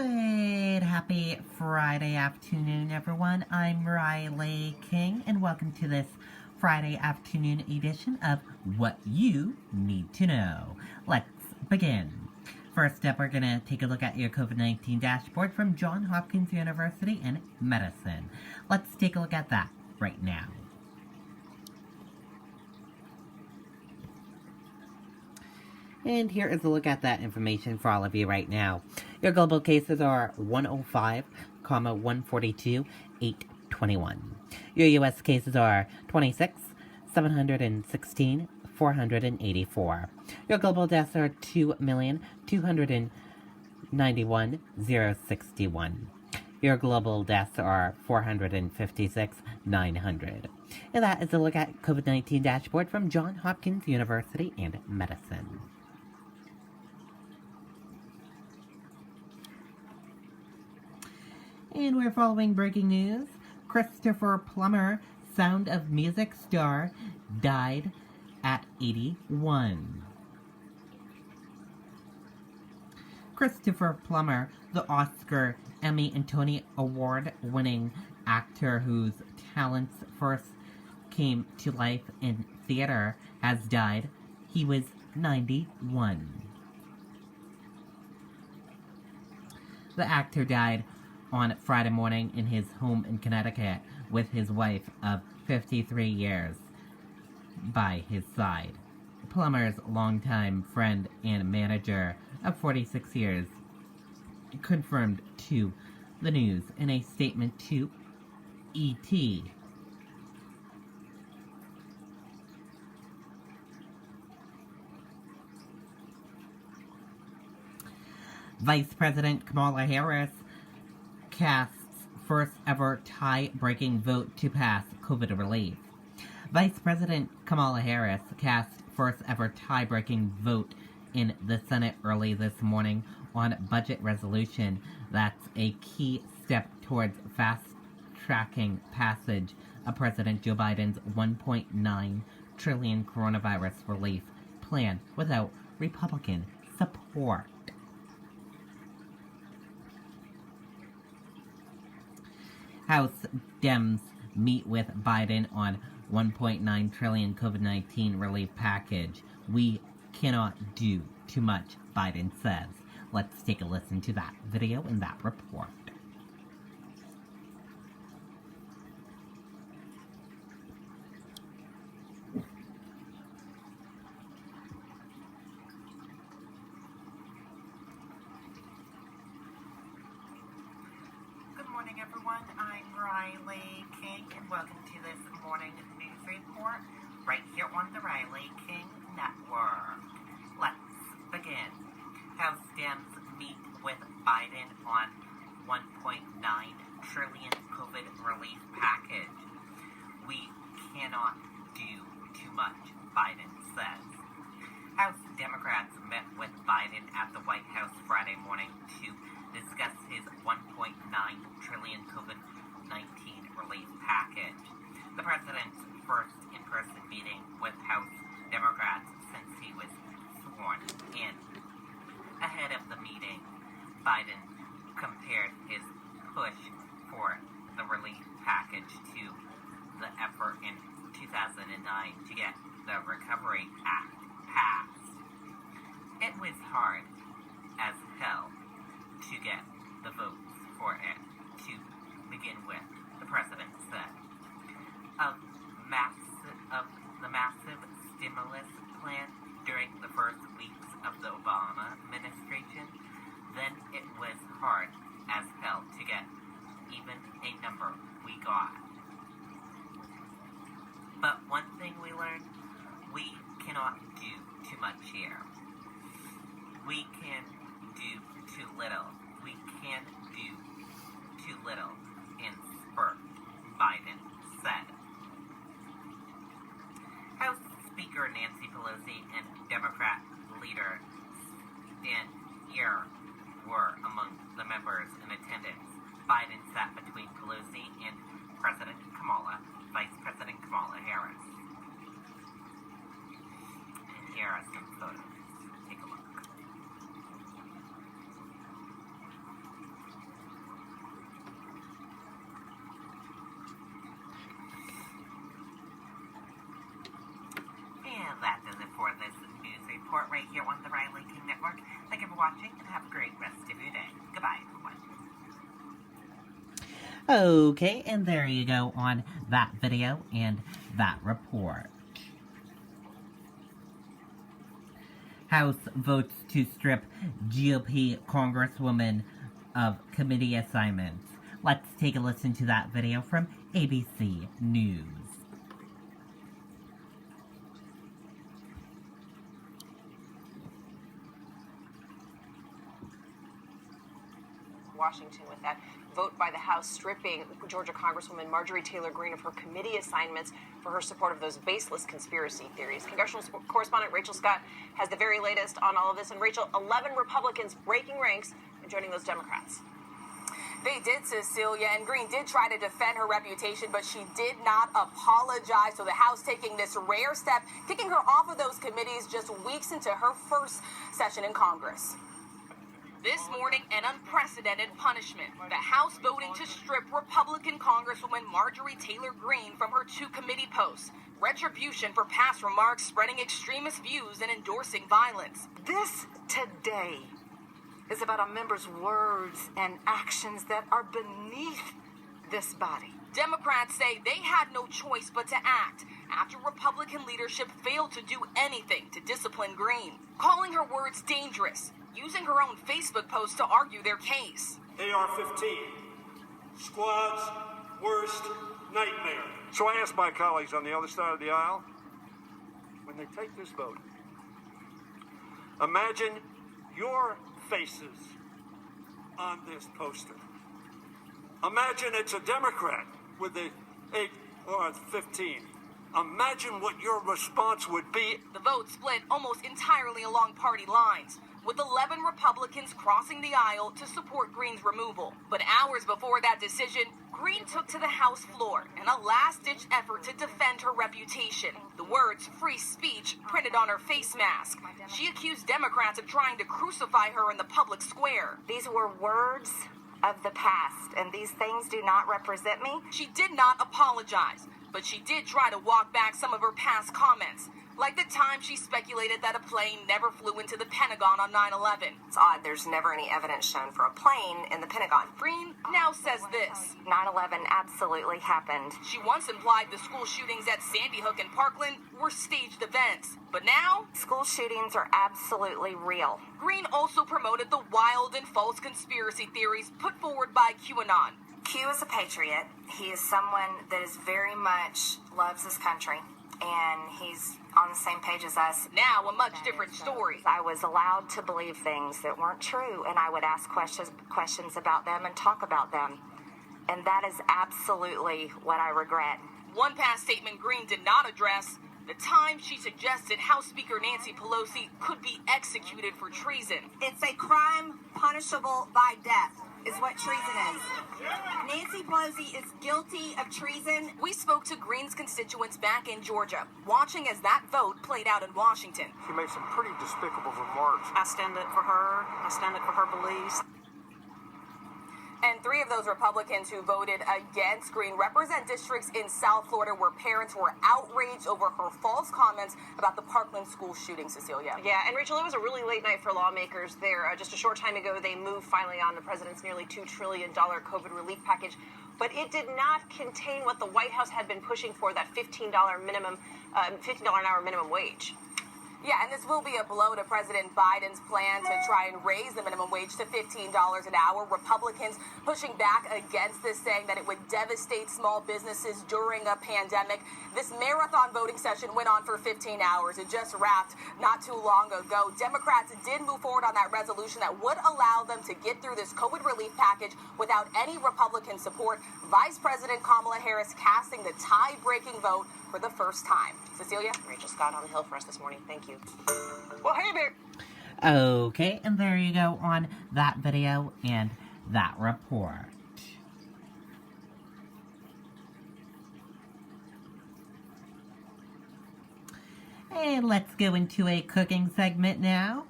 Good, happy Friday afternoon, everyone. I'm Riley King, and welcome to this Friday afternoon edition of What You Need to Know. Let's begin. First up, we're going to take a look at your COVID-19 dashboard from Johns Hopkins University in Medicine. Let's take a look at that right now. And here is a look at that information for all of you right now. Your global cases are 105, 142, 821. Your U.S. cases are 26, 716, 484. Your global deaths are 2,291,061. Your global deaths are 456,900. And that is a look at COVID-19 dashboard from Johns Hopkins University in Medicine. And we're following breaking news. Christopher Plummer, Sound of Music star, died at 81. Christopher Plummer, the Oscar, Emmy, and Tony Award-winning actor whose talents first came to life in theater, has died. He was 91. The actor died on Friday morning in his home in Connecticut with his wife of 53 years by his side. Plummer's longtime friend and manager of 46 years confirmed to the news in a statement to ET. Vice President Kamala Harris casts first ever tie-breaking vote to pass COVID relief. Vice President Kamala Harris cast first ever tie-breaking vote in the Senate early this morning on budget resolution that's a key step towards fast-tracking passage of President Joe Biden's $1.9 trillion coronavirus relief plan without Republican support. House Dems meet with Biden on $1.9 trillion COVID-19 relief package. We cannot do too much, Biden says. Let's take a listen to that video and that report. Good morning, everyone. I'm Riley King, and welcome to this morning news report right here on the Riley King Network. Let's begin. House Dems meet with Biden on $1.9 trillion COVID relief package. We cannot do too much, Biden says. House Democrats met with Biden at the White House Friday morning to discuss his $1.9 trillion COVID-19 relief package. The president's first in-person meeting with House Democrats since he was sworn in. Ahead of the meeting, Biden compared his push for the relief package to the effort in 2009 to get the Recovery Act passed. It was hard as hell to get the votes for it to begin with, the president said. Of the massive stimulus plan during the first weeks of the Obama administration, then it was hard as hell to get even a number we got. But one thing we learned, we cannot do too much here. We can do too little. We can do too little in spurt, Biden said. House Speaker Nancy Pelosi and Democrat leader Stan Ear were among the members in attendance. Biden sat between Pelosi and Vice President Kamala Harris. And here are some photos. Take a look. right here on the Riley King Network. Thank you for watching and have a great rest of your day. Goodbye, everyone. Okay, and there you go on that video and that report. House votes to strip GOP Congresswoman of committee assignments. Let's take a listen to that video from ABC News. Washington with that vote by the House stripping Georgia Congresswoman Marjorie Taylor Greene of her committee assignments for her support of those baseless conspiracy theories. Congressional correspondent Rachel Scott has the very latest on all of this. And Rachel, 11 Republicans breaking ranks and joining those Democrats. They did, Cecilia, and Greene did try to defend her reputation, but she did not apologize. So the House taking this rare step, kicking her off of those committees just weeks into her first session in Congress. This morning, an unprecedented punishment. The House voting to strip Republican Congresswoman Marjorie Taylor Greene from her 2 committee posts. Retribution for past remarks spreading extremist views and endorsing violence. This today is about a member's words and actions that are beneath this body. Democrats say they had no choice but to act after Republican leadership failed to do anything to discipline Greene, calling her words dangerous, using her own Facebook post to argue their case. AR-15, squad's worst nightmare. So I asked my colleagues on the other side of the aisle, when they take this vote, imagine your faces on this poster. Imagine it's a Democrat with the 8 or 15. Imagine what your response would be. The vote split almost entirely along party lines, with 11 Republicans crossing the aisle to support Greene's removal. But hours before that decision, Greene took to the House floor in a last-ditch effort to defend her reputation. The words "free speech" printed on her face mask. She accused Democrats of trying to crucify her in the public square. These were words of the past, and these things do not represent me. She did not apologize, but she did try to walk back some of her past comments, like the time she speculated that a plane never flew into the Pentagon on 9/11. It's odd, there's never any evidence shown for a plane in the Pentagon. Greene now says this. 9/11 absolutely happened. She once implied the school shootings at Sandy Hook and Parkland were staged events, but now School shootings are absolutely real. Greene also promoted the wild and false conspiracy theories put forward by QAnon. Q is a patriot. He is someone that is very much loves his country, and he's on the same page as us. Now a much different story. I was allowed to believe things that weren't true, and I would ask questions about them and talk about them. And that is absolutely what I regret. One past statement Greene did not address: the time she suggested House Speaker Nancy Pelosi could be executed for treason. It's a crime punishable by death, is what treason is. Nancy Pelosi is guilty of treason. We spoke to Greene's constituents back in Georgia, watching as that vote played out in Washington. She made some pretty despicable remarks. I stand up for her. I stand up for her beliefs. And 3 of those Republicans who voted against Greene represent districts in South Florida where parents were outraged over her false comments about the Parkland school shooting, Cecilia. Yeah, and Rachel, it was a really late night for lawmakers there. Just a short time ago, they moved finally on the president's nearly $2 trillion COVID relief package. But it did not contain what the White House had been pushing for, that $15 an hour minimum wage. Yeah, and this will be a blow to President Biden's plan to try and raise the minimum wage to $15 an hour. Republicans pushing back against this, saying that it would devastate small businesses during a pandemic. This marathon voting session went on for 15 hours. It just wrapped not too long ago. Democrats did move forward on that resolution that would allow them to get through this COVID relief package without any Republican support. Vice President Kamala Harris casting the tie-breaking vote for the first time. Cecilia? Rachel Scott on the Hill for us this morning. Thank you. Well, hey there. Okay, and there you go on that video and that report. And let's go into a cooking segment now.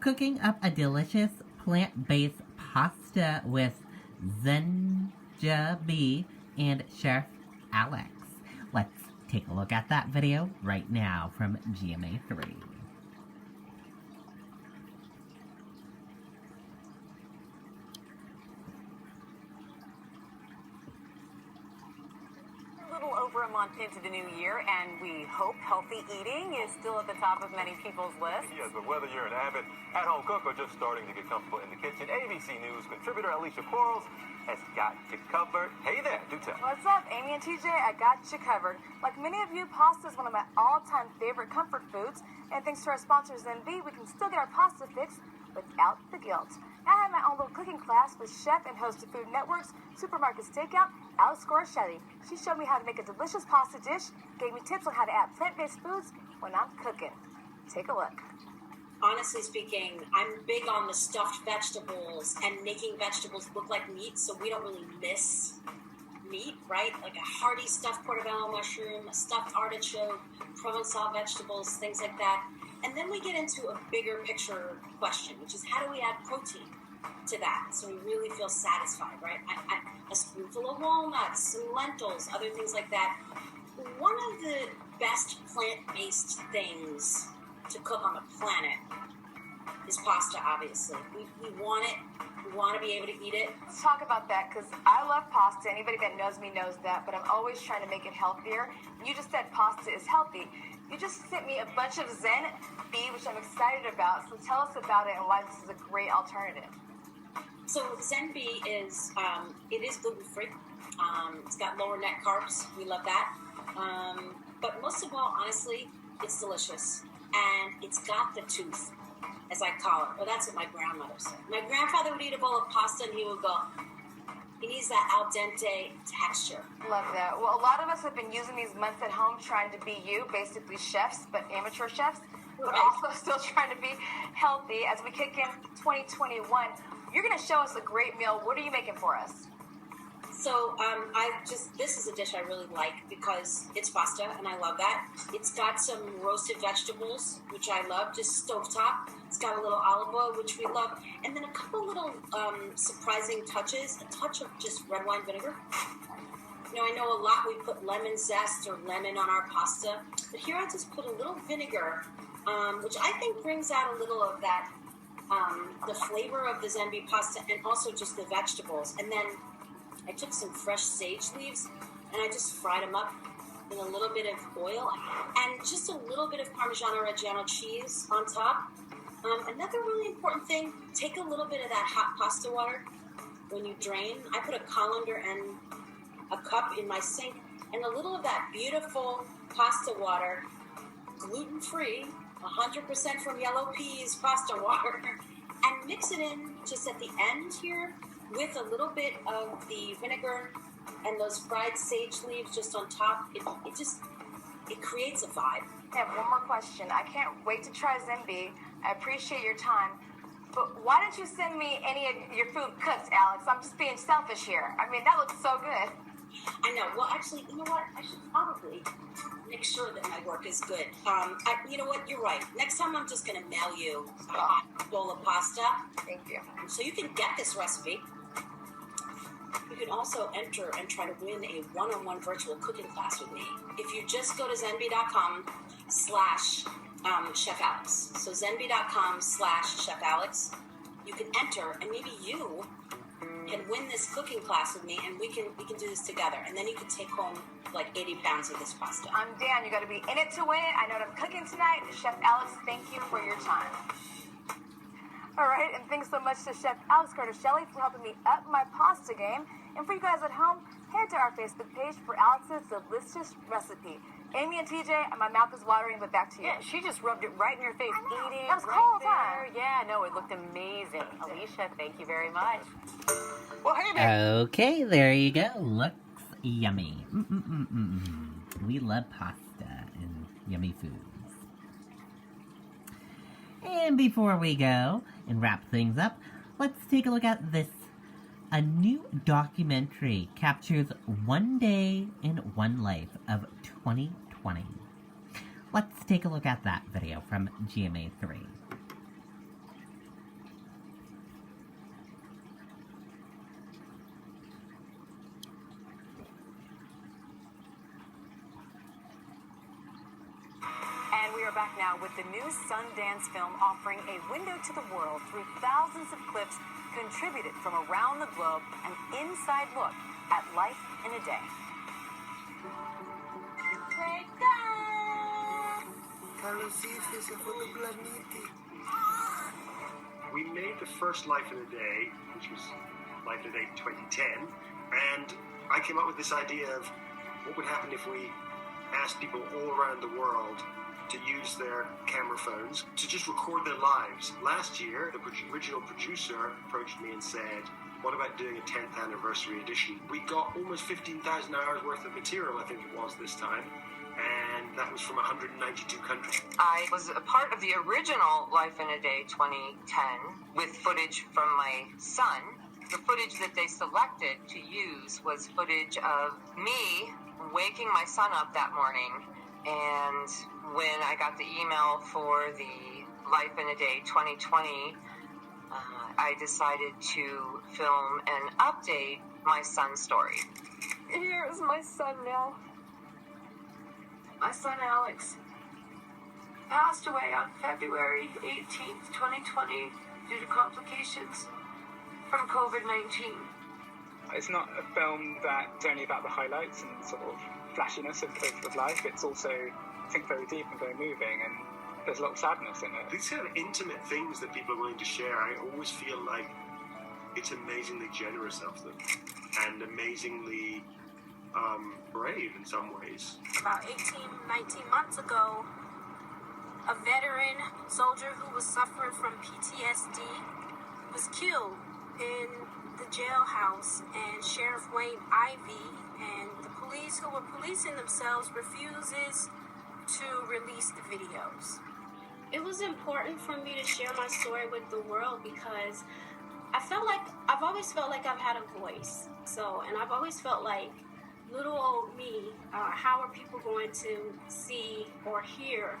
Cooking up a delicious plant-based pasta with Zenja B and Chef Alex. Let's take a look at that video right now from GMA3. We're a month into the new year, and we hope healthy eating is still at the top of many people's lists. Yes, but whether you're an avid at-home cook or just starting to get comfortable in the kitchen, ABC News contributor Alicia Quarles has got you covered. Hey there, do tell. What's up, Amy and TJ? I got you covered. Like many of you, pasta is one of my all-time favorite comfort foods, and thanks to our sponsor ZenB, we can still get our pasta fix without the guilt. I had my own little cooking class with chef and host of Food Network's Supermarket Stakeout, Alex Gorsheli. She showed me how to make a delicious pasta dish, gave me tips on how to add plant-based foods when I'm cooking. Take a look. Honestly speaking, I'm big on the stuffed vegetables and making vegetables look like meat so we don't really miss meat, right? Like a hearty stuffed portobello mushroom, a stuffed artichoke, Provençal vegetables, things like that. And then we get into a bigger picture question, which is how do we add protein to that so we really feel satisfied, right? A spoonful of walnuts, some lentils, other things like that. One of the best plant-based things to cook on the planet is pasta, obviously. We want it. We want to be able to eat it. Let's talk about that, because I love pasta. Anybody that knows me knows that, but I'm always trying to make it healthier. You just said pasta is healthy. You just sent me a bunch of ZenB, which I'm excited about. So tell us about it and why this is a great alternative. So ZenB is, it is gluten-free. It's got lower net carbs. We love that. But most of all, honestly, it's delicious. And it's got the tooth, as I call it. Well, that's what my grandmother said. My grandfather would eat a bowl of pasta and he would go, he needs that al dente texture. Love that. Well, a lot of us have been using these months at home trying to be you, basically chefs, but amateur chefs, but also still trying to be healthy. As we kick in 2021, you're going to show us a great meal. What are you making for us? So this is a dish I really like because it's pasta and I love that. It's got some roasted vegetables, which I love, just stovetop. It's got a little olive oil, which we love. And then a couple little surprising touches, a touch of just red wine vinegar. You know, I know a lot we put lemon zest or lemon on our pasta, but here I just put a little vinegar, which I think brings out a little of that, the flavor of the ZenB pasta and also just the vegetables. And then I took some fresh sage leaves and I just fried them up in a little bit of oil and just a little bit of Parmigiano Reggiano cheese on top. Another really important thing, take a little bit of that hot pasta water when you drain. I put a colander and a cup in my sink and a little of that beautiful pasta water, gluten-free, 100% from Yellow Peas pasta water, and mix it in just at the end here with a little bit of the vinegar and those fried sage leaves just on top. It creates a vibe. I have one more question. I can't wait to try ZenB. I appreciate your time. But why didn't you send me any of your food cooked, Alex? I'm just being selfish here. I mean, that looks so good. I know. Well, actually, you know what? I should probably make sure that my work is good. You know what? You're right. Next time I'm just going to mail you a hot bowl of pasta. Thank you. So you can get this recipe. You can also enter and try to win a one-on-one virtual cooking class with me. If you just go to zenb.com/Chef Alex. So zenb.com/Chef Alex. You can enter and maybe you can win this cooking class with me and we can do this together. And then you can take home like 80 pounds of this pasta. I'm down. You got to be in it to win it. I know what I'm cooking tonight. Chef Alex, thank you for your time. All right, and thanks so much to Chef Alex Gorsheli for helping me up my pasta game. And for you guys at home, head to our Facebook page for Alex's delicious recipe. Amy and TJ, my mouth is watering, but back to you. Yeah, she just rubbed it right in your face. Eating that was right cold there. time. Yeah, no, it looked amazing. Alicia, thank you very much. Well, hey Okay, there you go. Looks yummy. We love pasta and yummy foods. And before we go and wrap things up, let's take a look at this. A new documentary captures one day in one life of 2020. Let's take a look at that video from GMA3. And we are back now with the new Sundance film offering a window to the world through thousands of clips contributed from around the globe, an inside look at life in a day. We made the first Life in a Day, which was Life in a Day 2010, and I came up with this idea of what would happen if we asked people all around the world to use their camera phones to just record their lives. Last year, the original producer approached me and said, what about doing a 10th anniversary edition? We got almost 15,000 hours worth of material, I think it was this time, and that was from 192 countries. I was a part of the original Life in a Day 2010 with footage from my son. The footage that they selected to use was footage of me waking my son up that morning, and when I got the email for the Life in a Day 2020, I decided to film and update my son's story. Here is my son now. My son Alex passed away on February 18th, 2020 due to complications from COVID-19. It's not a film that's only about the highlights and sort of flashiness of life. It's also, I think, very deep and very moving, and there's a lot of sadness in it. These kind of intimate things that people are willing to share, I always feel like it's amazingly generous of them and amazingly brave in some ways. About 19 months ago, a veteran soldier who was suffering from PTSD was killed in the jailhouse, and Sheriff Wayne Ivey and the police who were policing themselves refuses to release the videos. It was important for me to share my story with the world because I've always felt like I've had a voice. And I've always felt like, little old me, how are people going to see or hear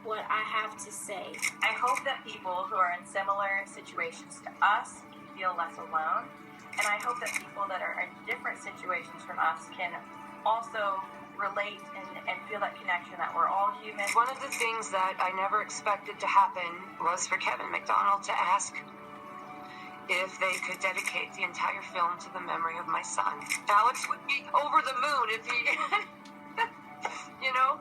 what I have to say? I hope that people who are in similar situations to us feel less alone. And I hope that people that are in different situations from us can also relate and feel that connection, that we're all human. One of the things that I never expected to happen was for Kevin McDonald to ask if they could dedicate the entire film to the memory of my son. Alex would be over the moon if he, you know?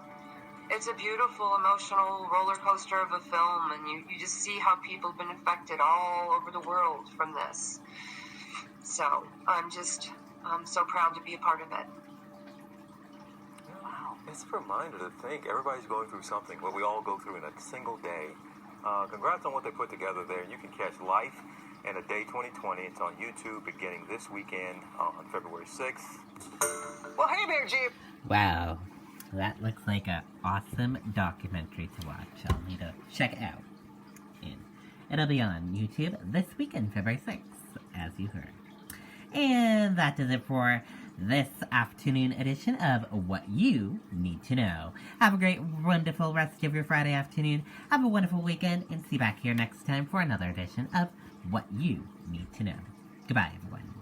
It's a beautiful, emotional roller coaster of a film, and you just see how people have been affected all over the world from this. So I'm so proud to be a part of it. Wow. It's a reminder to think everybody's going through something, what we all go through in a single day. Congrats on what they put together there. You can catch Life in a Day 2020. It's on YouTube beginning this weekend on February 6th. Well, hey there, Jeep. Wow. That looks like an awesome documentary to watch. I'll need to check it out. And it'll be on YouTube this weekend, February 6th, as you heard. And that does it for this afternoon edition of What You Need to Know. Have a great, wonderful rest of your Friday afternoon. Have a wonderful weekend, and see you back here next time for another edition of What You Need to Know. Goodbye, everyone.